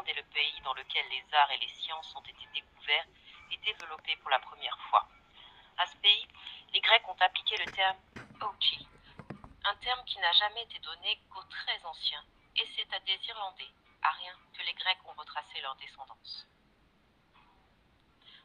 est le pays dans lequel les arts et les sciences ont été découverts et développés pour la première fois. À ce pays, les Grecs ont appliqué le terme ochi, un terme qui n'a jamais été donné qu'aux très anciens, et c'est à des Irlandais, ariens, que les Grecs ont retracé leur descendance.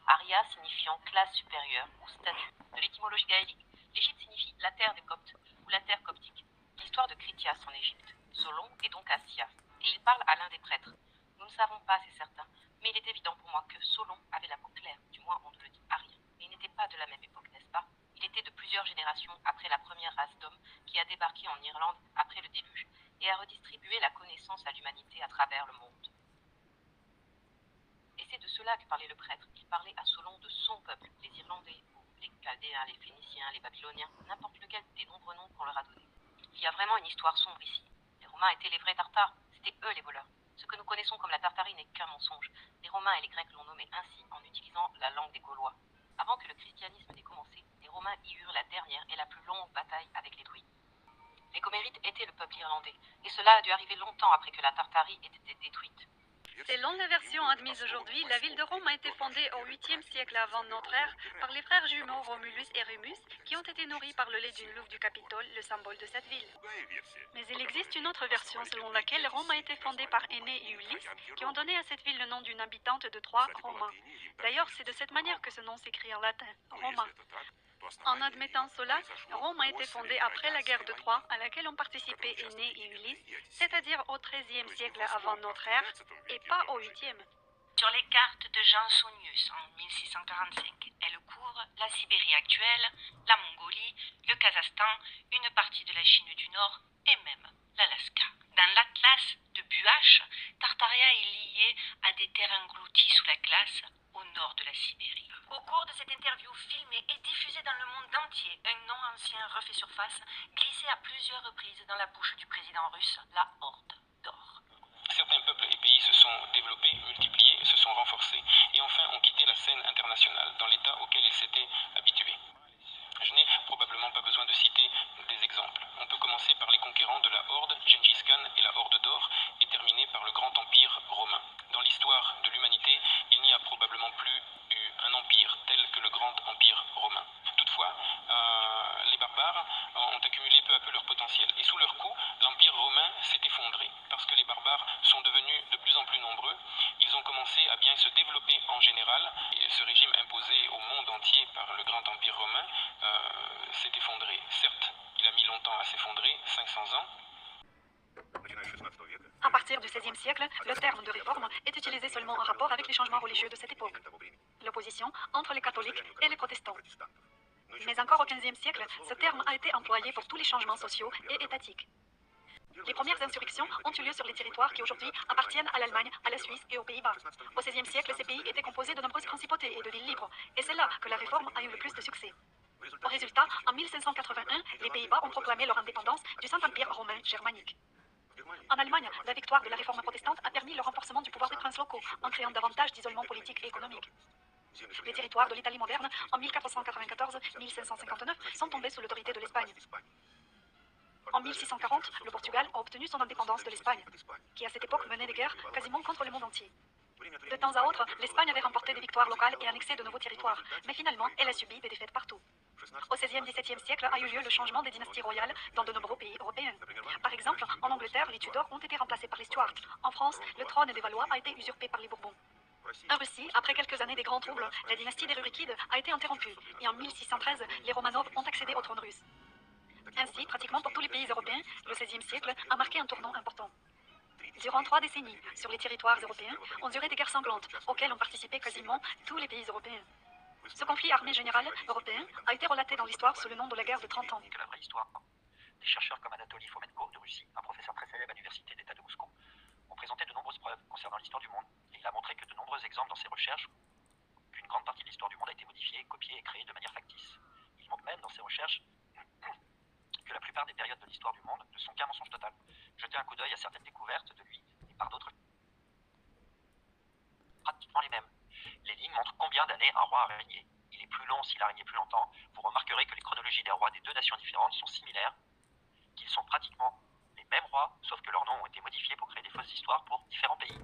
Aria signifiant classe supérieure ou statut. De l'étymologie gaélique, l'Égypte signifie la terre des Coptes ou la terre coptique. L'histoire de Critias en Égypte. Solon est donc Assias, et il parle à l'un des prêtres. Nous ne savons pas, c'est certain, mais il est évident pour moi que Solon avait la peau claire, du moins on nous le dit arien. Mais il n'était pas de la même époque, n'est-ce pas? Il était de plusieurs générations après la première race d'hommes qui a débarqué en Irlande après le déluge et a redistribué la connaissance à l'humanité à travers le monde. Et c'est de cela que parlait le prêtre. Il parlait à Solon de son peuple, les Irlandais, ou les Chaldéens, les Phéniciens, les Babyloniens, n'importe lequel des nombreux noms qu'on leur a donnés. Il y a vraiment une histoire sombre ici. Les Romains étaient les vrais Tartares, c'était eux les voleurs. Ce que nous connaissons comme la Tartarie n'est qu'un mensonge. Les Romains et les Grecs l'ont nommé ainsi en utilisant la langue des Gaulois. Avant que le christianisme n'ait commencé, les Romains y eurent la dernière et la plus longue bataille avec les druides. Les Gomérites étaient le peuple irlandais, et cela a dû arriver longtemps après que la Tartarie ait été détruite. Selon la version admise aujourd'hui, la ville de Rome a été fondée au 8e siècle avant notre ère par les frères jumeaux Romulus et Rémus, qui ont été nourris par le lait d'une louve du Capitole, le symbole de cette ville. Mais il existe une autre version selon laquelle Rome a été fondée par Énée et Ulysse, qui ont donné à cette ville le nom d'une habitante de Troie, Roma. D'ailleurs, c'est de cette manière que ce nom s'écrit en latin, Roma. En admettant cela, Rome a été fondée après la guerre de Troie, à laquelle ont participé Énée et Ulysse, c'est-à-dire au XIIIe siècle avant notre ère, et pas au 8e. Sur les cartes de Jean Saunius en 1645, elle couvre la Sibérie actuelle, la Mongolie, le Kazakhstan, une partie de la Chine du Nord et même l'Alaska. Dans l'Atlas de Buach, Tartaria est liée à des terres englouties sous la glace au nord de la Sibérie. Au cours de cette interview filmée et diffusée dans le monde entier, un nom ancien refait surface, glissé à plusieurs reprises dans la bouche du président russe, la Horde d'or. Certains peuples et pays se sont développés, multipliés, se sont renforcés et enfin ont quitté la scène internationale dans l'état auquel ils s'étaient habitués. Je n'ai probablement pas besoin de citer des exemples. On peut commencer par les conquérants de la Horde, Gengis Khan et la Horde d'or, et terminer par le grand empire romain. Dans l'histoire de l'humanité, il n'y a probablement plus eu un empire tel que le grand empire romain. Toutefois, les barbares ont accumulé peu à peu leur potentiel, et sous leur coup, l'empire romain s'est effondré, parce que les barbares sont devenus de plus en plus nombreux. Ils ont commencé à bien se développer en général, et ce régime imposé au monde entier par le grand empire romain s'est effondré. Certes, il a mis longtemps à s'effondrer, 500 ans. À partir du XVIe siècle, le terme de réforme est utilisé seulement en rapport avec les changements religieux de cette époque. L'opposition entre les catholiques et les protestants. Mais encore au XVe siècle, ce terme a été employé pour tous les changements sociaux et étatiques. Les premières insurrections ont eu lieu sur les territoires qui aujourd'hui appartiennent à l'Allemagne, à la Suisse et aux Pays-Bas. Au XVIe siècle, ces pays étaient composés de nombreuses principautés et de villes libres, et c'est là que la réforme a eu le plus de succès. Au résultat, en 1581, les Pays-Bas ont proclamé leur indépendance du Saint-Empire romain germanique. En Allemagne, la victoire de la réforme protestante a permis le renforcement du pouvoir des princes locaux, en créant davantage d'isolement politique et économique. Les territoires de l'Italie moderne, en 1494-1559, sont tombés sous l'autorité de l'Espagne. En 1640, le Portugal a obtenu son indépendance de l'Espagne, qui à cette époque menait des guerres quasiment contre le monde entier. De temps à autre, l'Espagne avait remporté des victoires locales et annexé de nouveaux territoires, mais finalement, elle a subi des défaites partout. Au XVIe-XVIIe siècle a eu lieu le changement des dynasties royales dans de nombreux pays européens. Par exemple, en Angleterre, les Tudors ont été remplacés par les Stuarts. En France, le trône des Valois a été usurpé par les Bourbons. En Russie, après quelques années des grands troubles, la dynastie des Rurikides a été interrompue, et en 1613, les Romanov ont accédé au trône russe. Ainsi, pratiquement pour tous les pays européens, le XVIe siècle a marqué un tournant important. Durant 3 décennies, sur les territoires européens, ont duré des guerres sanglantes, auxquelles ont participé quasiment tous les pays européens. Ce conflit armé général européen a été relaté dans l'histoire sous le nom de la guerre de 30 ans. Que la vraie histoire. Des chercheurs comme Anatoly Fomenko de Russie, un professeur très célèbre à l'université d'État de Moscou, ont présenté de nombreuses preuves concernant l'histoire du monde. Et il a montré que de nombreux exemples dans ses recherches qu'une grande partie de l'histoire du monde a été modifiée, copiée et créée de manière factice. Il montre même dans ses recherches que la plupart des périodes de l'histoire du monde ne sont qu'un mensonge total. Jetez un coup d'œil à certaines découvertes de lui et par d'autres pratiquement les mêmes. Les lignes montrent combien d'années un roi a régné. Il est plus long s'il a régné plus longtemps. Vous remarquerez que les chronologies des rois des deux nations différentes sont similaires, qu'ils sont pratiquement les mêmes rois, sauf que leurs noms ont été modifiés pour créer des fausses histoires pour différents pays.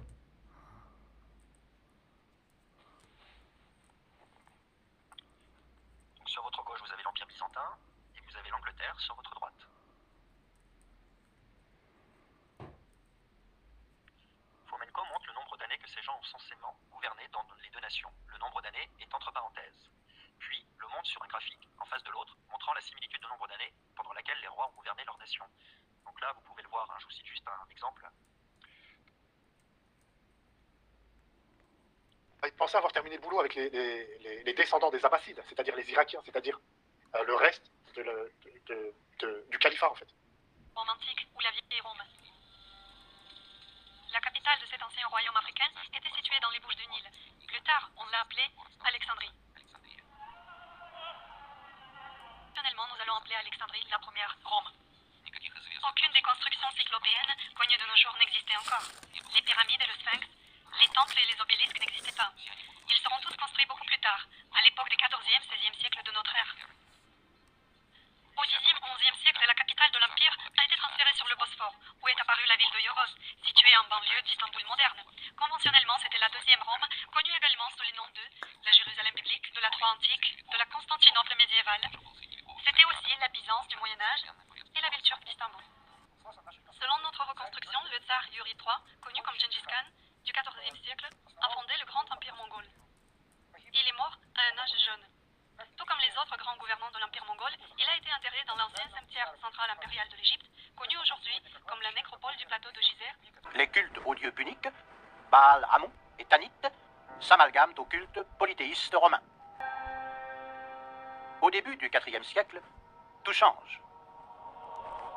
lumière sur votre droite. Fomenko montre le nombre d'années que ces gens ont censément gouverné dans les deux nations. Le nombre d'années est entre parenthèses. Puis le montre sur un graphique en face de l'autre, montrant la similitude de nombre d'années pendant laquelle les rois ont gouverné leur nation. Donc là, vous pouvez le voir, hein, je vous cite juste un exemple. Ils pensaient avoir terminé le boulot avec les descendants des Abbassides, c'est-à-dire les Irakiens, c'est-à-dire le reste du califat en fait. Rome antique ou la vieille Rome. La capitale de cet ancien royaume africain était située dans les Bouches du Nil. Plus tard, on l'a appelée Alexandrie. Personnellement, nous allons appeler Alexandrie la première Rome. Aucune des constructions cyclopéennes connues de nos jours n'existait encore. Les pyramides et le sphinx, les temples et les obélisques n'existaient pas. Ils seront tous construits beaucoup plus tard, à l'époque des 14e, 16e siècles de notre ère. Au 10e, 11e siècle, la capitale de l'Empire a été transférée sur le Bosphore, où est apparue la ville de Ioros, située en banlieue d'Istanbul moderne. Conventionnellement, c'était la deuxième Rome, connue également sous les noms de la Jérusalem biblique, de la Troie antique, de la Constantinople médiévale. C'était aussi la Byzance du Moyen-Âge et la ville turque d'Istanbul. Selon notre reconstruction, le tsar Yuri III, connu comme Gengis Khan, du XIVe siècle, a fondé le grand empire mongol. Il est mort à un âge jeune. Tout comme les autres grands gouvernants de l'empire mongol, il a été enterré dans l'ancien cimetière central impérial de l'Égypte, connu aujourd'hui comme la nécropole du plateau de Gizeh. Les cultes aux dieux puniques, Baal, Amon et Tanit, s'amalgament au culte polythéiste romain. Au début du IVe siècle, tout change.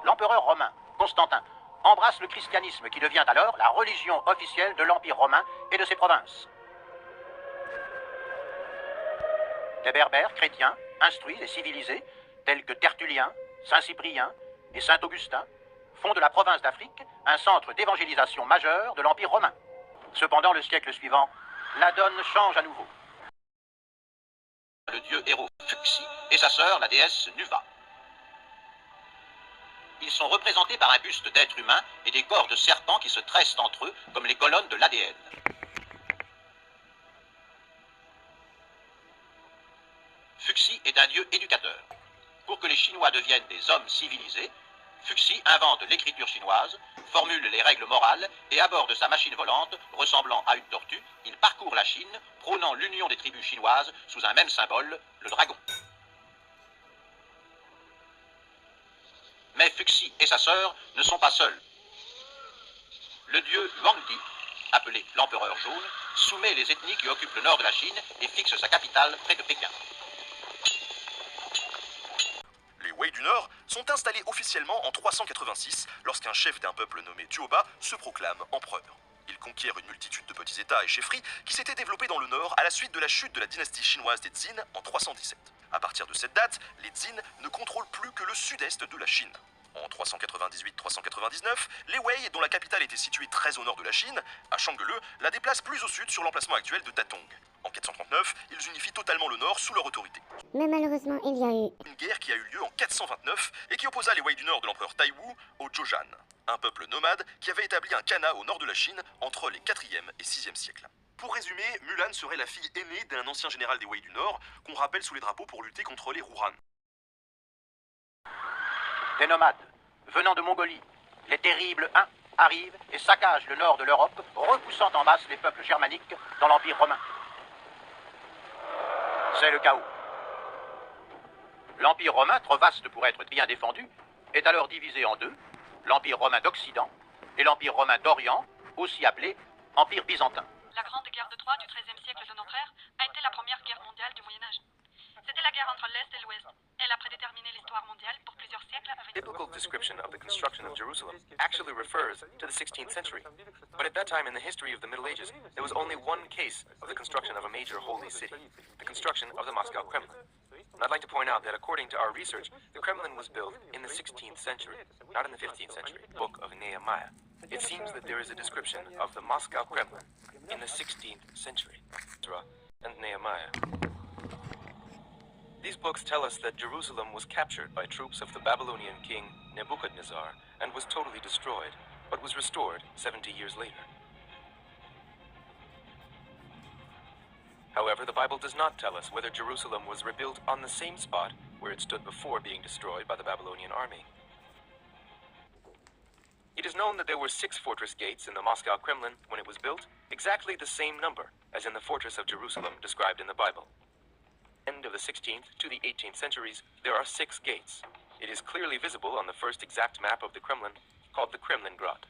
L'empereur romain, Constantin, embrasse le christianisme qui devient alors la religion officielle de l'Empire romain et de ses provinces. Des berbères chrétiens, instruits et civilisés, tels que Tertullien, Saint-Cyprien et Saint-Augustin, font de la province d'Afrique un centre d'évangélisation majeur de l'Empire romain. Cependant, le siècle suivant, la donne change à nouveau. Le dieu héros Fuxi et sa sœur, la déesse Nuva. Ils sont représentés par un buste d'être humain et des corps de serpents qui se tressent entre eux comme les colonnes de l'ADN. Fuxi est un dieu éducateur. Pour que les Chinois deviennent des hommes civilisés, Fuxi invente l'écriture chinoise, formule les règles morales et à bord de sa machine volante, ressemblant à une tortue, il parcourt la Chine, prônant l'union des tribus chinoises sous un même symbole, le dragon. Mais Fuxi et sa sœur ne sont pas seuls. Le dieu Huangdi, appelé l'empereur jaune, soumet les ethnies qui occupent le nord de la Chine et fixe sa capitale près de Pékin. Les Wei du Nord sont installés officiellement en 386 lorsqu'un chef d'un peuple nommé Tuoba se proclame empereur. Il conquiert une multitude de petits états et chefferies qui s'étaient développés dans le nord à la suite de la chute de la dynastie chinoise des Zin en 317. À partir de cette date, les Zin ne contrôlent plus que le sud-est de la Chine. En 398-399, les Wei, dont la capitale était située très au nord de la Chine, à Changgele, la déplacent plus au sud sur l'emplacement actuel de Datong. En 439, ils unifient totalement le nord sous leur autorité. Mais malheureusement, il y a eu une guerre qui a eu lieu en 429 et qui opposa les Wei du nord de l'empereur Taiwu aux Zhoushan, un peuple nomade qui avait établi un khanat au nord de la Chine entre les 4e et 6e siècles. Pour résumer, Mulan serait la fille aînée d'un ancien général des Wei du Nord qu'on rappelle sous les drapeaux pour lutter contre les Rouran. Des nomades, venant de Mongolie, les terribles Huns arrivent et saccagent le nord de l'Europe, repoussant en masse les peuples germaniques dans l'Empire romain. C'est le chaos. L'Empire romain, trop vaste pour être bien défendu, est alors divisé en deux, l'Empire romain d'Occident et l'Empire romain d'Orient, aussi appelé Empire byzantin. La grande guerre de Troie du XIIIe siècle de notre ère a été la première guerre mondiale du Moyen-Âge. C'était la guerre entre l'Est et l'Ouest. Elle a prédéterminé l'histoire mondiale pour plusieurs siècles à venir. Biblical description of the construction of Jerusalem actually refers to the 16th century. But at that time in the history of the Middle Ages, there was only one case of the construction of a major holy city, the construction of the Moscow Kremlin. And I'd like to point out that according to our research, the Kremlin was built in the 16th century, not in the 15th century. Book of Nehemiah. It seems that there is a description of the Moscow Kremlin in the 16th century. Ezra and Nehemiah. These books tell us that Jerusalem was captured by troops of the Babylonian king Nebuchadnezzar and was totally destroyed, but was restored 70 years later. However, the Bible does not tell us whether Jerusalem was rebuilt on the same spot where it stood before being destroyed by the Babylonian army. It is known that there were 6 fortress gates in the Moscow Kremlin when it was built, exactly the same number as in the fortress of Jerusalem described in the Bible. End of the 16th to the 18th centuries, there are 6 gates. It is clearly visible on the first exact map of the Kremlin, called the Kremlin-Grad.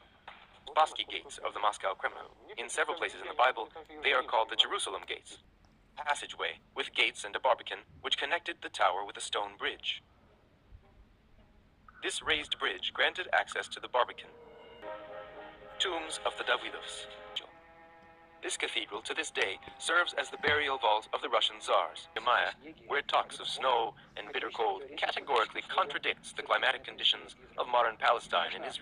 Spassky gates of the Moscow Kremlin. In several places in the Bible, they are called the Jerusalem gates. Passageway with gates and a barbican which connected the tower with a stone bridge. This raised bridge granted access to the barbican. Tombs of the Davidovs. This cathedral to this day serves as the burial vault of the Russian Tsars. Nehemiah, where it talks of snow and bitter cold, categorically contradicts the climatic conditions of modern Palestine and Israel.